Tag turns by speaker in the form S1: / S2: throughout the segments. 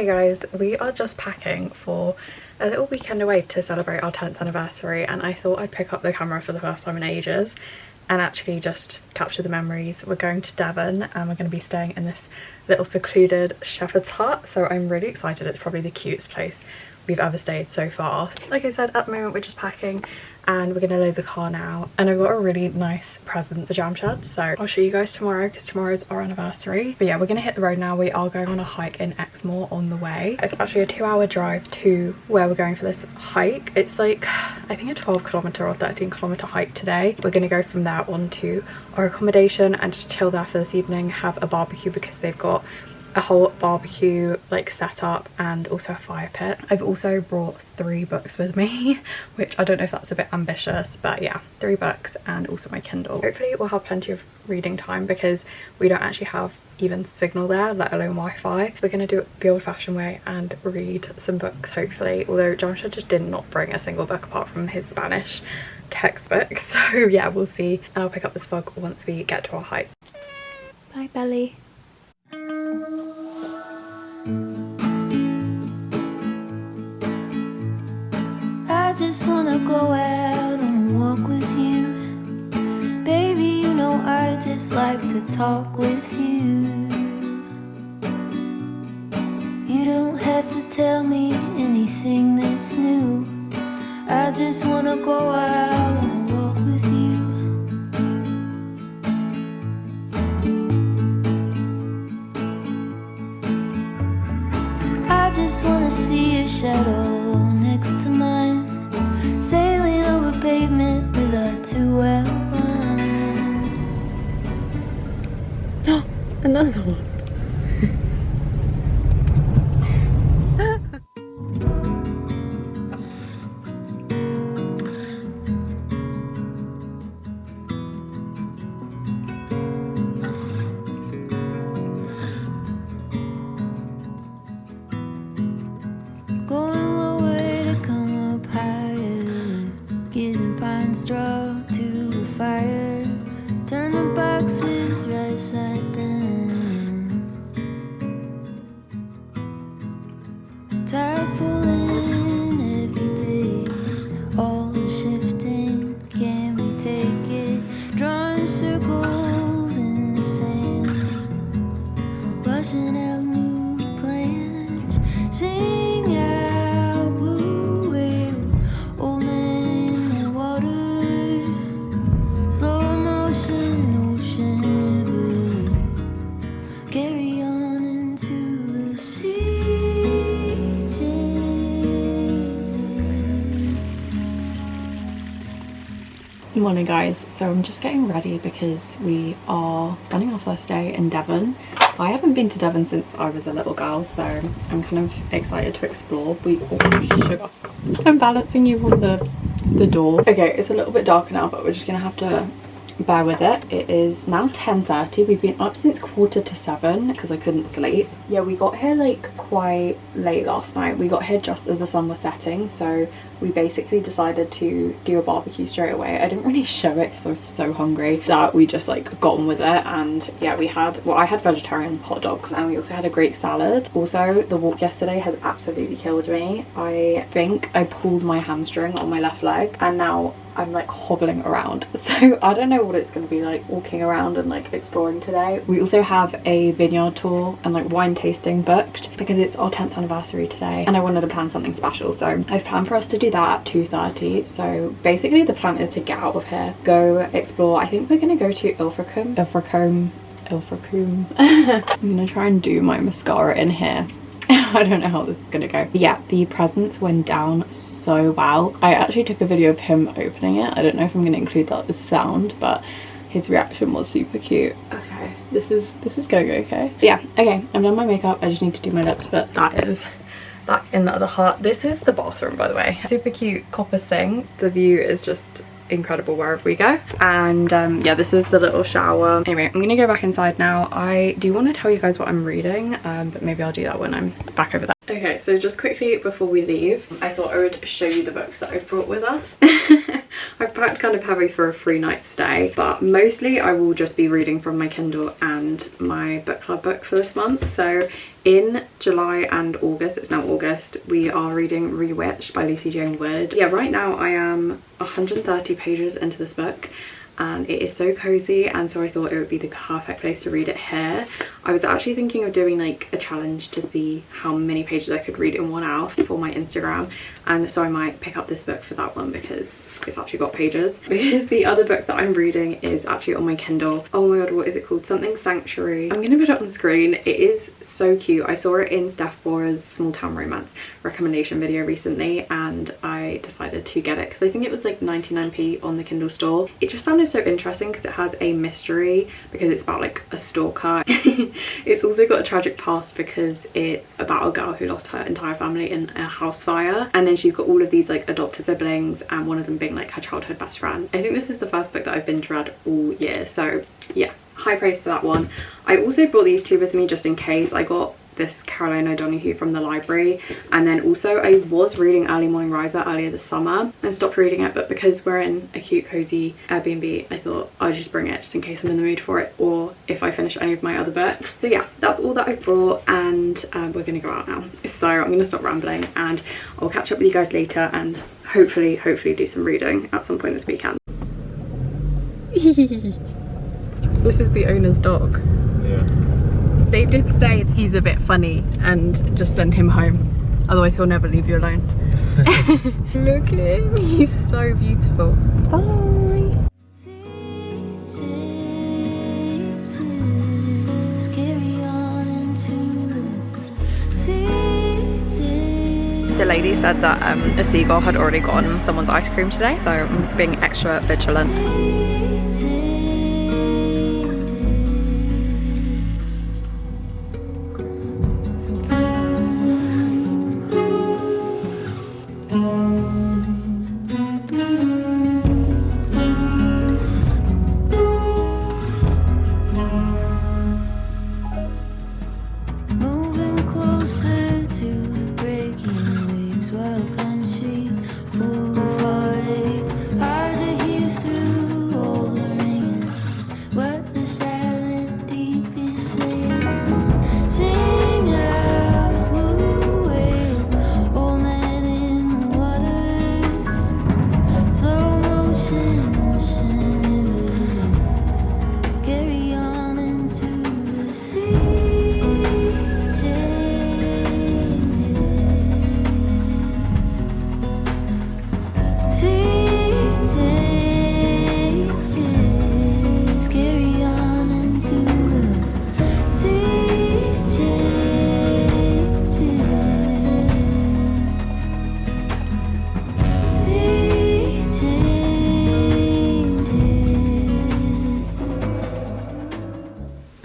S1: Okay guys, we are just packing for a little weekend away to celebrate our 10th anniversary, and I thought I'd pick up the camera for the first time in ages and actually just capture the memories. We're going to Devon and we're going to be staying in this little secluded shepherd's hut, so I'm really excited. It's probably the cutest place we've ever stayed so far. Like I said, at the moment we're just packing and we're gonna load the car now, and I've got a really nice present for Jam Shed, so I'll show you guys tomorrow because tomorrow's our anniversary. But yeah, we're gonna hit the road now. We are going on a hike in Exmoor on the way. It's actually a 2-hour drive to where we're going for this hike. It's like, I think a 12-kilometer or 13-kilometer hike today. We're gonna go from there on to our accommodation and just chill there for this evening, have a barbecue because they've got a whole barbecue like set up and also a fire pit. I've also brought 3 books with me, which I don't know if that's a bit ambitious, but yeah, 3 books and also my Kindle. Hopefully we'll have plenty of reading time because we don't actually have even signal there, let alone Wi-Fi. We're gonna do it the old-fashioned way and read some books hopefully, although John just did not bring a single book apart from his Spanish textbook, so yeah, we'll see. And I'll pick up this vlog once we get to our hike. Bye Belly.
S2: I just wanna go out on a walk with you. Baby, you know I just like to talk with you. You don't have to tell me anything that's new. I just wanna go out on a walk with you. I just wanna see your shadow next to mine, sailing over pavement with our 2 arms.
S1: Another one.
S2: Going lower to come up higher, giving pine straw to the fire. Turn the boxes right side down. Tired pulling every day, all the shifting, can we take it? Drawing circles in the sand, washing out new plans, sing out blue whale, old man in the water, slow motion, ocean river, carry on into the sea changes.
S1: Good morning guys, so I'm just getting ready because we are spending our first day in Devon. I haven't been to Devon since I was a little girl, so I'm kind of excited to explore. Sugar. I'm balancing you on the door. Okay, it's a little bit darker now, but we're just gonna have to bear with it. It is now 10:30. We've been up since 6:45 because I couldn't sleep. Yeah, we got here like quite late last night. We got here just as the sun was setting, so we basically decided to do a barbecue straight away. I didn't really show it because I was so hungry that we just like got on with it. And yeah, we had, well, I had vegetarian hot dogs and we also had a Greek salad. Also, the walk yesterday has absolutely killed me. I think I pulled my hamstring on my left leg and now I'm like hobbling around, so I don't know what it's going to be like walking around and like exploring today. We also have a vineyard tour and like wine tasting booked because it's our 10th anniversary today and I wanted to plan something special, so I've planned for us to do that at 2:30. So basically the plan is to get out of here, go explore. I think we're gonna go to ilfracombe. I'm gonna try and do my mascara in here. I don't know how this is gonna go. But yeah, the presents went down so well. I actually took a video of him opening it. I don't know if I'm gonna include that as sound, but his reaction was super cute. Okay, this is going okay. But yeah, okay, I've done my makeup. I just need to do my lips, but that is back in the other hut. This is the bathroom, by the way. Super cute copper sink. The view is just incredible wherever we go. And yeah, this is the little shower. Anyway, I'm gonna go back inside now. I do want to tell you guys what I'm reading, but maybe I'll do that when I'm back over there. Okay, so just quickly before we leave, I thought I would show you the books that I've brought with us. I've packed kind of heavy for a 3-night stay, but mostly I will just be reading from my Kindle and my book club book for this month. So in July and August, it's now August, we are reading Rewitched by Lucy Jane Wood. Yeah, right now I am 130 pages into this book and it is so cozy, and so I thought it would be the perfect place to read it here. I was actually thinking of doing like a challenge to see how many pages I could read in 1 hour for my Instagram, and so I might pick up this book for that one because it's actually got pages. Because the other book that I'm reading is actually on my Kindle. Oh my god, what is it called? Something Sanctuary. I'm gonna put it on the screen. It is so cute. I saw it in Steph Bora's Small Town Romance recommendation video recently and I decided to get it because I think it was like 99p on the Kindle store. It just sounded so interesting because it has a mystery, because it's about like a stalker. It's also got a tragic past because it's about a girl who lost her entire family in a house fire, and then she's got all of these like adopted siblings and one of them being like her childhood best friend. I think this is the first book that I've binge read all year, so yeah, high praise for that one. I also brought these two with me just in case. I got this Caroline O'Donoghue from the library, and then also I was reading Early Morning Riser earlier this summer and stopped reading it, but because we're in a cute cozy Airbnb I thought I'd just bring it just in case I'm in the mood for it, or if I finish any of my other books. So yeah, that's all that I brought, and we're gonna go out now, so I'm gonna stop rambling and I'll catch up with you guys later and hopefully do some reading at some point this weekend. This is the owner's dog.
S3: Yeah.
S1: They did say he's a bit funny and just send him home, otherwise he'll never leave you alone. Look at him, he's so beautiful. Bye. The lady said that a seagull had already gotten someone's ice cream today, so I'm being extra vigilant.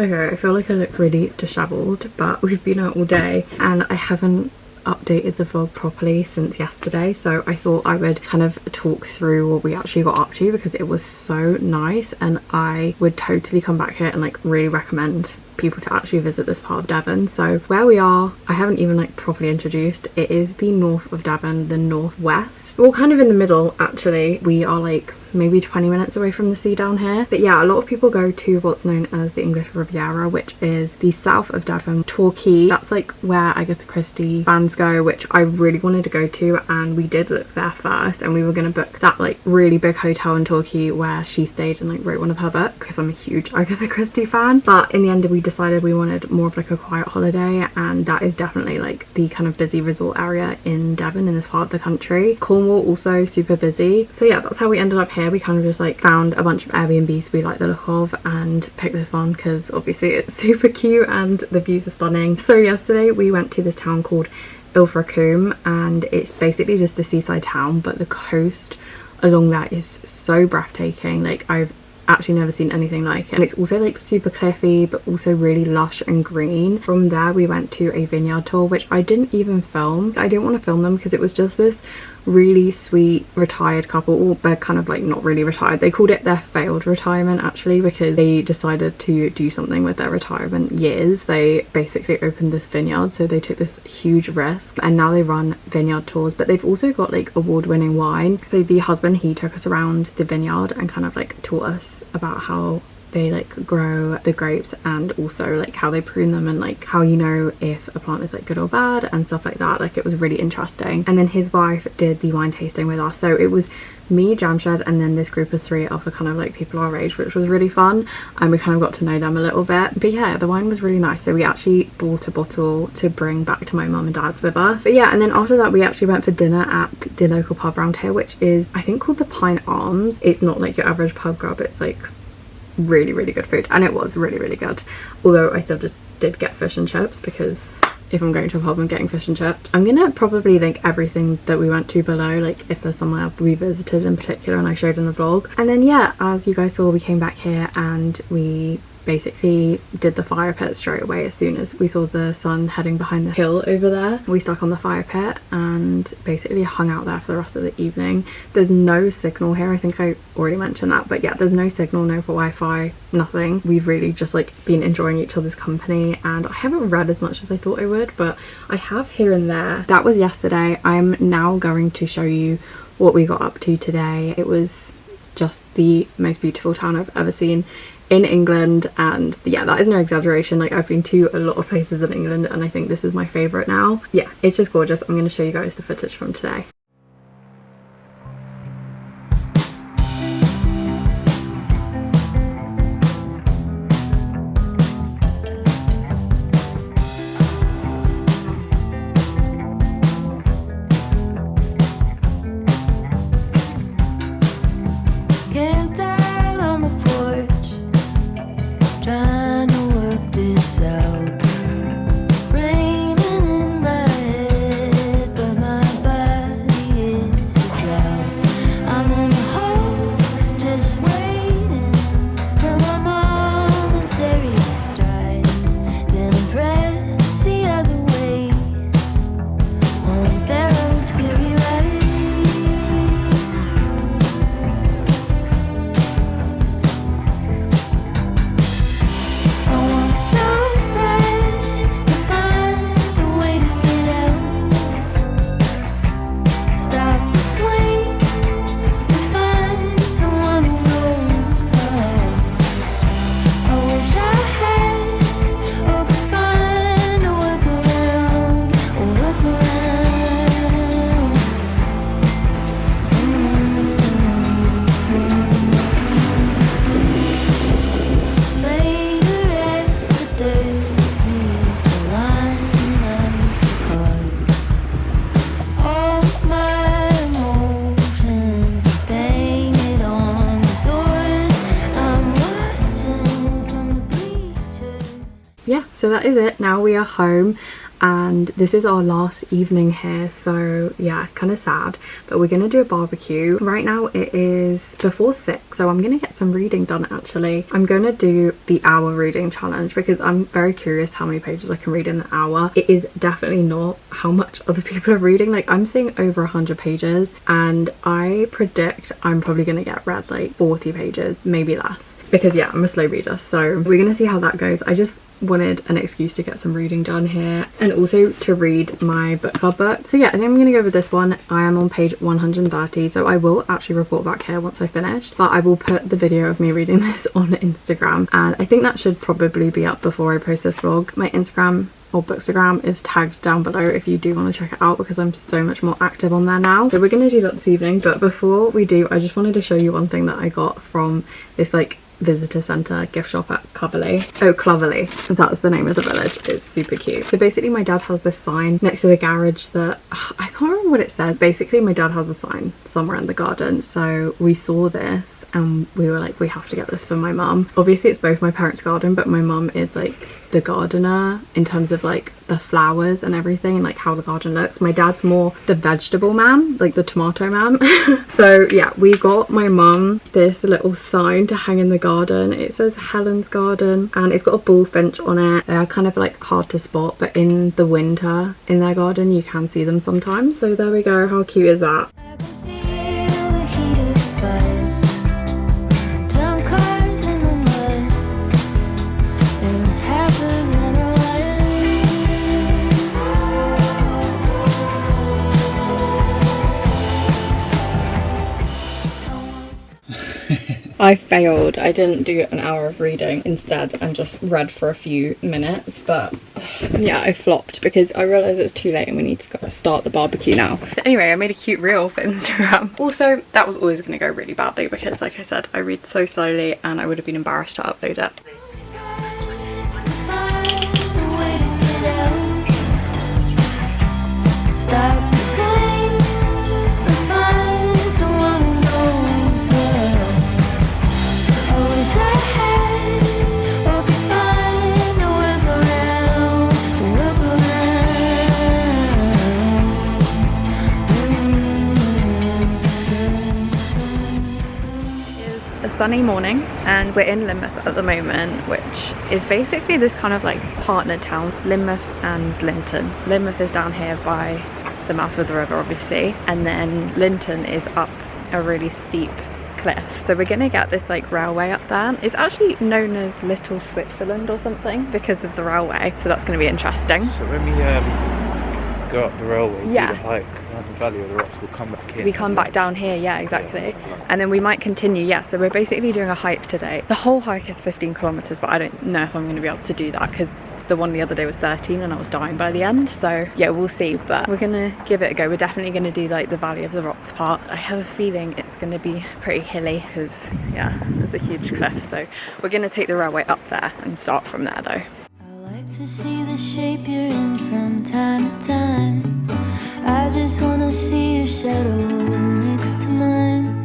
S1: Okay, I feel like I look really dishevelled, but we've been out all day and I haven't updated the vlog properly since yesterday, so I thought I would kind of talk through what we actually got up to because it was so nice, and I would totally come back here and like really recommend people to actually visit this part of Devon. So where we are, I haven't even like properly introduced. It is the north of Devon, the northwest. We're kind of in the middle actually. We are like maybe 20 minutes away from the sea down here. But yeah, a lot of people go to what's known as the English Riviera, which is the south of Devon, Torquay. That's like where Agatha Christie fans go, which I really wanted to go to, and we did look there first, and we were going to book that like really big hotel in Torquay where she stayed and like wrote one of her books, because I'm a huge Agatha Christie fan. But in the end we decided we wanted more of like a quiet holiday, and that is definitely like the kind of busy resort area in Devon, in this part of the country. Cornwall also super busy. So yeah, that's how we ended up here. We kind of just like found a bunch of Airbnbs we like the look of and picked this one because obviously it's super cute and the views are stunning. So yesterday we went to this town called Ilfracombe, and it's basically just the seaside town, but the coast along there is so breathtaking. Like I've actually never seen anything like it. And it's also like super cliffy but also really lush and green. From there we went to a vineyard tour, which I didn't even film. I didn't want to film them because it was just this really sweet retired couple. Well, they're kind of like not really retired, they called it their failed retirement actually, because they decided to do something with their retirement years. They basically opened this vineyard, so they took this huge risk and now they run vineyard tours, but they've also got like award-winning wine. So the husband, he took us around the vineyard and kind of like taught us about how they like grow the grapes and also like how they prune them and like how you know if a plant is like good or bad and stuff like that. Like it was really interesting. And then his wife did the wine tasting with us, so it was me, Jamshed, and then this group of 3 other kind of like people our age, which was really fun, and we kind of got to know them a little bit. But yeah, the wine was really nice, so we actually bought a bottle to bring back to my mum and dad's with us. But yeah, and then after that we actually went for dinner at the local pub around here, which is I think called the Pine Arms. It's not like your average pub grub, it's like really good food, and it was really good, although I still just did get fish and chips because if I'm going to a pub I'm getting fish and chips. I'm gonna probably link everything that we went to below, like if there's somewhere we visited in particular and I showed in the vlog. And then yeah, as you guys saw, we came back here and we basically did the fire pit straight away. As soon as we saw the sun heading behind the hill over there, we stuck on the fire pit and basically hung out there for the rest of the evening. There's no signal here, I think I already mentioned that, but yeah, there's no signal, no Wi-Fi, nothing. We've really just like been enjoying each other's company, and I haven't read as much as I thought I would, but I have here and there. That was yesterday. I'm now going to show you what we got up to today. It was just the most beautiful town I've ever seen in England, and yeah, that is no exaggeration. Like I've been to a lot of places in England and I think this is my favorite now. Yeah, it's just gorgeous. I'm going to show you guys the footage from today. Yeah, so that is it. Now we are home and this is our last evening here, so yeah, kind of sad, but we're gonna do a barbecue. Right now it is before 6, so I'm gonna get some reading done. Actually, I'm gonna do the hour reading challenge because I'm very curious how many pages I can read in an hour. It is definitely not how much other people are reading. Like I'm seeing over 100 pages and I predict I'm probably gonna get read like 40 pages, maybe less, because yeah, I'm a slow reader. So we're gonna see how that goes. I just wanted an excuse to get some reading done here and also to read my book club book. So yeah, I think I'm gonna go with this one. I am on page 130, so I will actually report back here once I finish, but I will put the video of me reading this on Instagram, and I think that should probably be up before I post this vlog. My Instagram or Bookstagram is tagged down below if you do want to check it out, because I'm so much more active on there now. So we're going to do that this evening, but before we do, I just wanted to show you one thing that I got from this like visitor centre gift shop at Clovelly. Oh, Clovelly, that's the name of the village. It's super cute. So basically my dad has this sign next to the garage that I can't remember what it says. Basically my dad has a sign somewhere in the garden, so we saw this and we were like, we have to get this for my mum. Obviously it's both my parents' garden, but my mum is like the gardener in terms of like the flowers and everything and like how the garden looks. My dad's more the vegetable man, like the tomato man. So yeah, we got my mum this little sign to hang in the garden. It says Helen's garden and it's got a bullfinch on it. They are kind of like hard to spot, but in the winter in their garden you can see them sometimes. So there we go. How cute is that? I failed. I didn't do an hour of reading. Instead, I just read for a few minutes, but yeah, I flopped because I realised it's too late and we need to start the barbecue now. So anyway, I made a cute reel for Instagram. Also, that was always going to go really badly because, like I said, I read so slowly and I would have been embarrassed to upload it. Sunny morning and we're in Lynmouth at the moment, which is basically this kind of like partner town, Lynmouth and Lynton. Lynmouth is down here by the mouth of the river obviously, and then Lynton is up a really steep cliff. So we're gonna get this like railway up there. It's actually known as Little Switzerland or something because of the railway, so that's gonna be interesting.
S3: So when we go up the railway, do the hike around the valley of the rocks, we'll come back here.
S1: We come back down here, yeah, exactly. And then we might continue, yeah. So we're basically doing a hike today. The whole hike is 15 kilometers, but I don't know if I'm going to be able to do that because the one the other day was 13 and I was dying by the end. So yeah, we'll see, but we're gonna give it a go. We're definitely gonna do like the Valley of the Rocks part. I have a feeling it's gonna be pretty hilly because yeah, there's a huge cliff. So we're gonna take the railway up there and start from there though.
S2: I like to see the shape you're in from time to time. I just wanna see your shadow next to mine.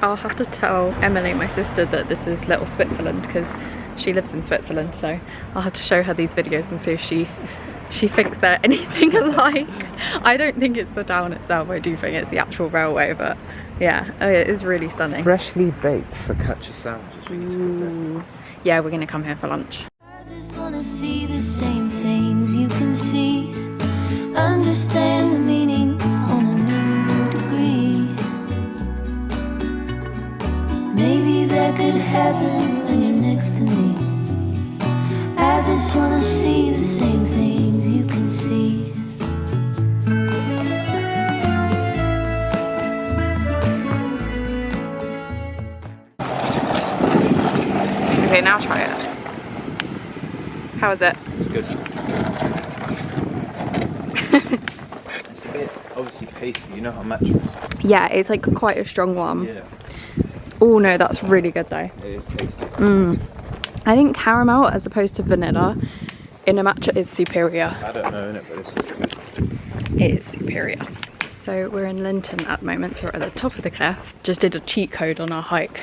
S1: I'll have to tell Emily, my sister, that this is Little Switzerland because she lives in Switzerland, so I'll have to show her these videos and see if she thinks they're anything alike. I don't think it's the town itself, I do think it's the actual railway, but yeah, it is really stunning.
S3: Freshly baked focaccia sandwiches.
S1: Ooh. Yeah, we're gonna come here for lunch.
S2: I just wanna see the same things you can see, understand the meaning on a new degree. Maybe that could happen when you're next to me. I just wanna see the same things you can see.
S1: Okay, now try it. How is it?
S3: It's good. It's a bit obviously pasty, you know how matcha is.
S1: Yeah, it's like quite a strong one.
S3: Yeah.
S1: Oh no, that's really good though.
S3: It is tasty.
S1: I think caramel as opposed to vanilla in a matcha is superior.
S3: I don't know innit, but this is good.
S1: It is superior. So we're in Lynton at the moment, so we're at the top of the cliff. Just did a cheat code on our hike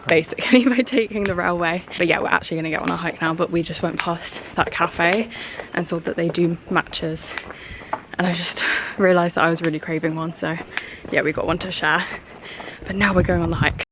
S1: basically by taking the railway. But yeah, we're actually gonna get on a hike now, but we just went past that cafe and saw that they do matchas. And I just realised that I was really craving one, so yeah, we got one to share. But now we're going on the hike.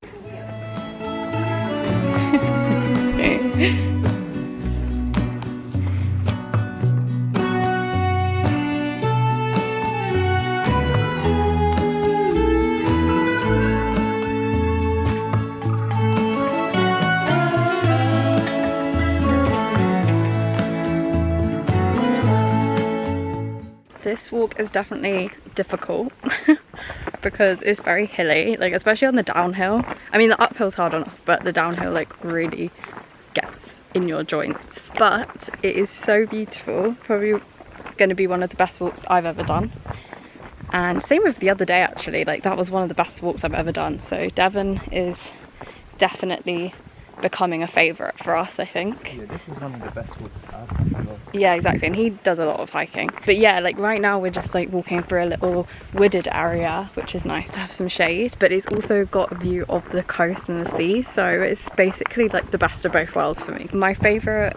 S1: This walk is definitely difficult because it's very hilly, like especially on the downhill. I mean the uphill's hard enough, but the downhill like really gets in your joints. But it is so beautiful, probably going to be one of the best walks I've ever done. And same with the other day actually, like that was one of the best walks I've ever done. So Devon is definitely becoming a favourite for us, I think.
S3: Yeah, this is one of the best woods I've ever.
S1: Yeah, exactly, and he does a lot of hiking. But yeah, like right now we're just like walking through a little wooded area, which is nice to have some shade, but it's also got a view of the coast and the sea, so it's basically like the best of both worlds for me. My favourite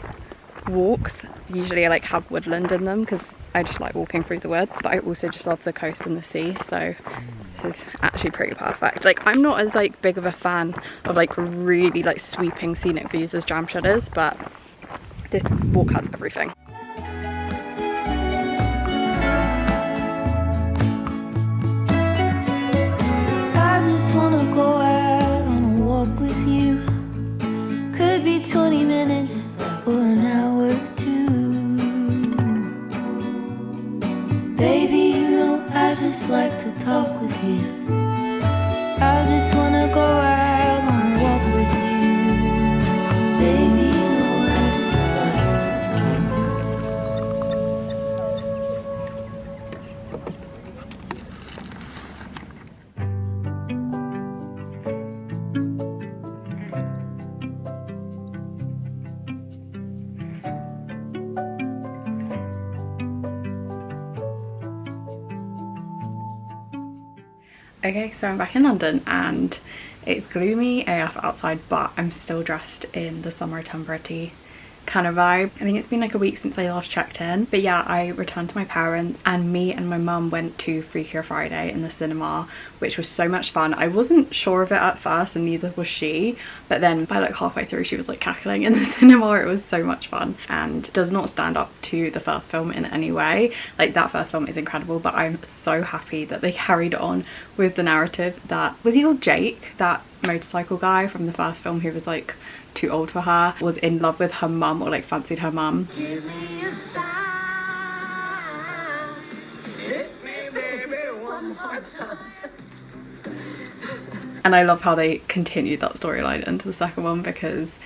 S1: walks usually like have woodland in them because I just like walking through the woods, but I also just love the coast and the sea, so this is actually pretty perfect. Like I'm not as like big of a fan of like really like sweeping scenic views as Jamshid is, but this walk has everything.
S2: I just wanna go out on a walk with you. Could be 20 minutes or an hour or two. Baby, you know I just like to talk with you. I just wanna go out on a walk with you. Baby, you know I just like to talk.
S1: Okay, so I'm back in London and it's gloomy AF outside, but I'm still dressed in the summer temperity kind of vibe. I think it's been like a week since I last checked in, but yeah, I returned to my parents and me and my mum went to Freakier Friday in the cinema, which was so much fun. I wasn't sure of it at first and neither was she, but then by like halfway through she was like cackling in the cinema. It was so much fun and does not stand up to the first film in any way. Like that first film is incredible, but I'm so happy that they carried on with the narrative that, was he called Jake, that motorcycle guy from the first film who was like too old for her, was in love with her mum or like fancied her mum.
S4: Give me a sign. Hit me, baby, one more time.
S1: And I love how they continued that storyline into the second one because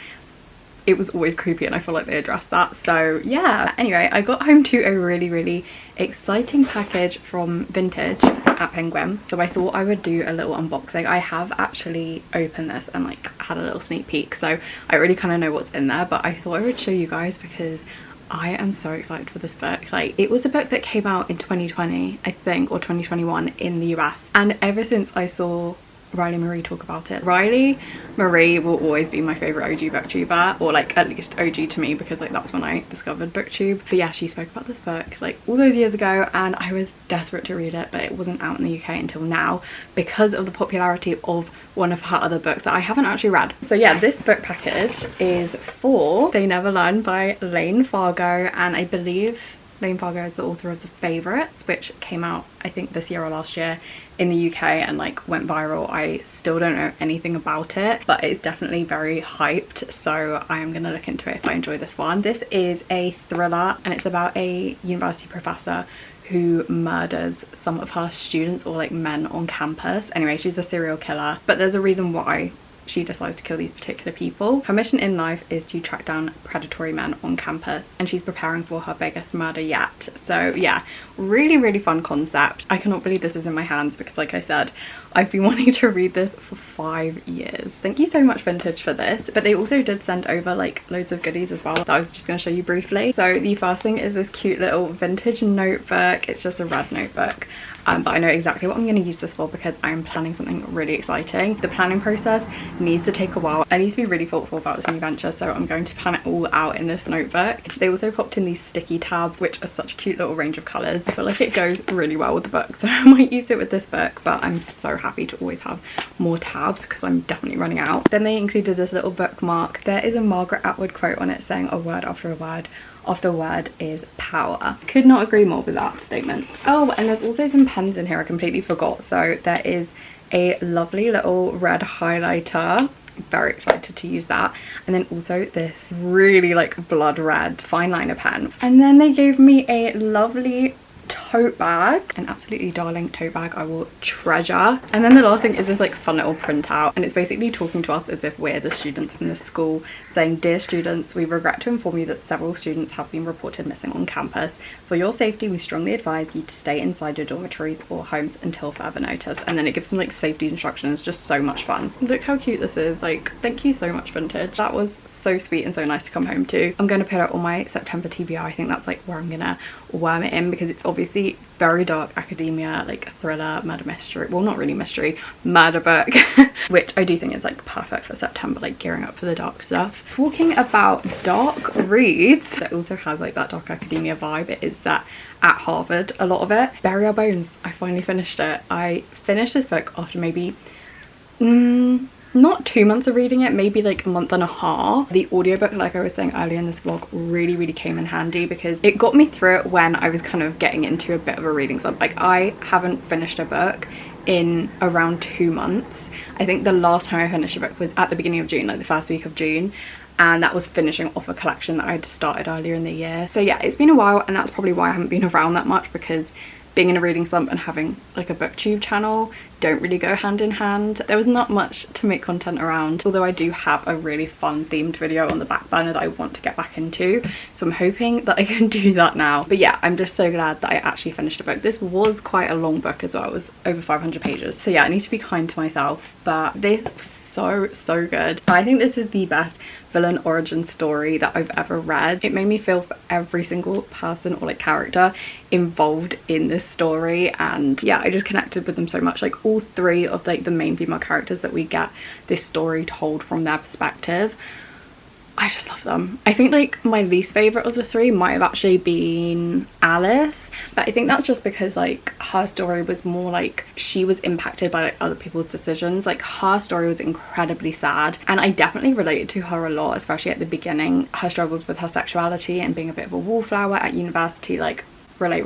S1: it was always creepy and I feel like they addressed that. So yeah, anyway, I got home to a really exciting package from Vintage at Penguin, so I thought I would do a little unboxing. I have actually opened this and like had a little sneak peek, so I already kind of know what's in there, but I thought I would show you guys because I am so excited for this book. Like it was a book that came out in 2020 I think, or 2021 in the US, and ever since I saw Riley Marie talk about it. Riley Marie will always be my favourite OG booktuber, or like at least OG to me, because like that's when I discovered booktube. But yeah, she spoke about this book like all those years ago and I was desperate to read it, but it wasn't out in the UK until now because of the popularity of one of her other books that I haven't actually read. So yeah, this book package is for They Never Learn by Lane Fargo, and I believe Lane Fargo is the author of The Favourites, which came out I think this year or last year in the UK and like went viral. I still don't know anything about it, but it's definitely very hyped, so I am gonna look into it if I enjoy this one. This is a thriller and it's about a university professor who murders some of her students or like men on campus. Anyway, she's a serial killer, but there's a reason why she decides to kill these particular people. Her mission in life is to track down predatory men on campus, and she's preparing for her biggest murder yet. So yeah, really fun concept. I cannot believe this is in my hands because like I said, I've been wanting to read this for 5 years. Thank you so much Vintage for this, but they also did send over like loads of goodies as well that I was just going to show you briefly. So the first thing is this cute little vintage notebook. It's just a red notebook. But I know exactly what I'm going to use this for because I'm planning something really exciting. The planning process needs to take a while. I need to be really thoughtful about this new venture, so I'm going to plan it all out in this notebook. They also popped in these sticky tabs, which are such a cute little range of colours. I feel like it goes really well with the book, so I might use it with this book, but I'm so happy to always have more tabs because I'm definitely running out. Then they included this little bookmark. There is a Margaret Atwood quote on it saying a word after a word. After word is power. Could not agree more with that statement. Oh, and there's also some pens in here I completely forgot. So there is a lovely little red highlighter. Very excited to use that. And then also this really like blood red fine liner pen. And then they gave me a lovely tote bag, an absolutely darling tote bag I will treasure. And then the last thing is this like fun little printout, and it's basically talking to us as if we're the students in the school, saying, "Dear students, we regret to inform you that several students have been reported missing on campus. For your safety, we strongly advise you to stay inside your dormitories or homes until further notice." And then it gives some like safety instructions, just so much fun. Look how cute this is. Like, thank you so much, Vintage. That was so sweet and so nice to come home to. I'm going to put it on my September TBR. I think that's like where I'm gonna worm it in, because it's obviously very dark academia, like thriller, murder mystery, well not really mystery, murder book, which I do think is like perfect for September, like gearing up for the dark stuff. Talking about dark reads, it also has like that dark academia vibe. It is that at Harvard, a lot of it. Bury Our Bones, I finally finished it. I finished this book after maybe not 2 months of reading it, maybe like a month and a half. The audiobook, like I was saying earlier in this vlog, really came in handy because it got me through it when I was kind of getting into a bit of a reading slump. Like, I haven't finished a book in around 2 months. I think the last time I finished a book was at the beginning of June, like the first week of June, and that was finishing off a collection that I'd started earlier in the year. So yeah, it's been a while, and that's probably why I haven't been around that much, because being in a reading slump and having like a booktube channel don't really go hand in hand. There was not much to make content around, although I do have a really fun themed video on the back burner that I want to get back into, so I'm hoping that I can do that now. But yeah, I'm just so glad that I actually finished a book. This was quite a long book as well. It was over 500 pages, so yeah, I need to be kind to myself, but this was so good. I think this is the best villain origin story that I've ever read. It made me feel for every single person or like character involved in this story, and yeah, I just connected with them so much. Like, all three of like the main female characters that we get this story told from their perspective, I just love them. I think like my least favorite of the three might have actually been Alice, but I think that's just because like her story was more like she was impacted by like other people's decisions. Like, her story was incredibly sad, and I definitely related to her a lot, especially at the beginning. Her struggles with her sexuality and being a bit of a wallflower at university, like relate.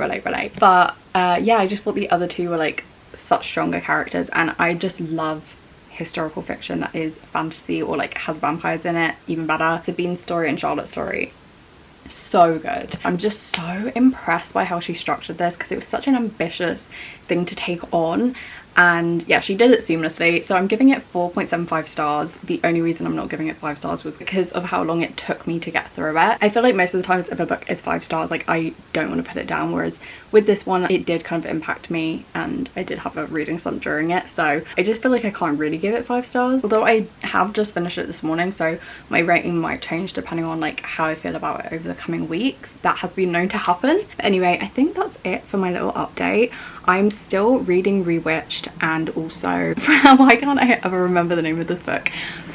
S1: But yeah, I just thought the other two were like such stronger characters, and I just love historical fiction that is fantasy or like has vampires in it. Even better. Sabine's story and Charlotte's story, so good. I'm just so impressed by how she structured this, because it was such an ambitious thing to take on, and yeah, she did it seamlessly. So I'm giving it 4.75 stars. The only reason I'm not giving it 5 stars was because of how long it took me to get through it. I feel like most of the times if a book is 5 stars, like, I don't want to put it down, whereas with this one it did kind of impact me, and I did have a reading slump during it, so I just feel like I can't really give it 5 stars, although I have just finished it this morning, so my rating might change depending on like how I feel about it over the coming weeks. That has been known to happen. But anyway, I think that's it for my little update. I'm still reading Rewitched, and also why can't I ever remember the name of this book?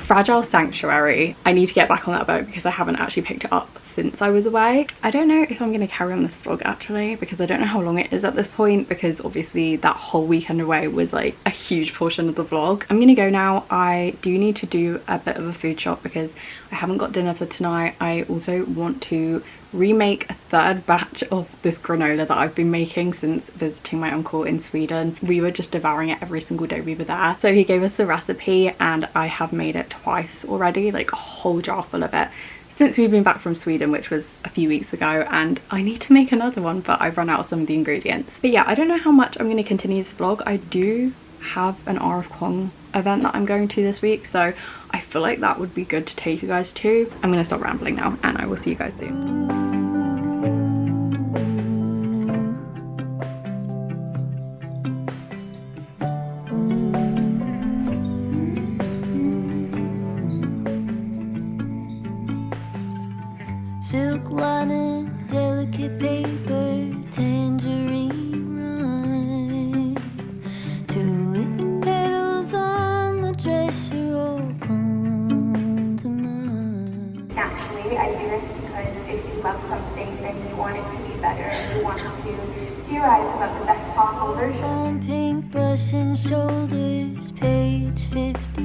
S1: Fragile Sanctuary. I need to get back on that book because I haven't actually picked it up since I was away. I don't know if I'm going to carry on this vlog actually, because I don't know how long it is at this point, because obviously that whole weekend away was like a huge portion of the vlog. I'm gonna go now. I do need to do a bit of a food shop because I haven't got dinner for tonight. I also want to remake a third batch of this granola that I've been making since visiting my uncle in Sweden. We were just devouring it every single day we were there, so he gave us the recipe, and I have made it twice already, like a whole jar full of it, since we've been back from Sweden, which was a few weeks ago, and I need to make another one, but I've run out of some of the ingredients. But yeah, I don't know how much I'm going to continue this vlog. I do have an Hour of Kuang event that I'm going to this week, so I feel like that would be good to take you guys to. I'm going to stop rambling now, and I will see you guys soon.
S2: Silk lining, delicate paper, tangerine rind. Tulip petals on the dresser all come to mind.
S5: Actually, I do this because if you love something and you want it to be better, and you want to theorize about the best possible version.
S2: On pink brush and shoulders, page 50.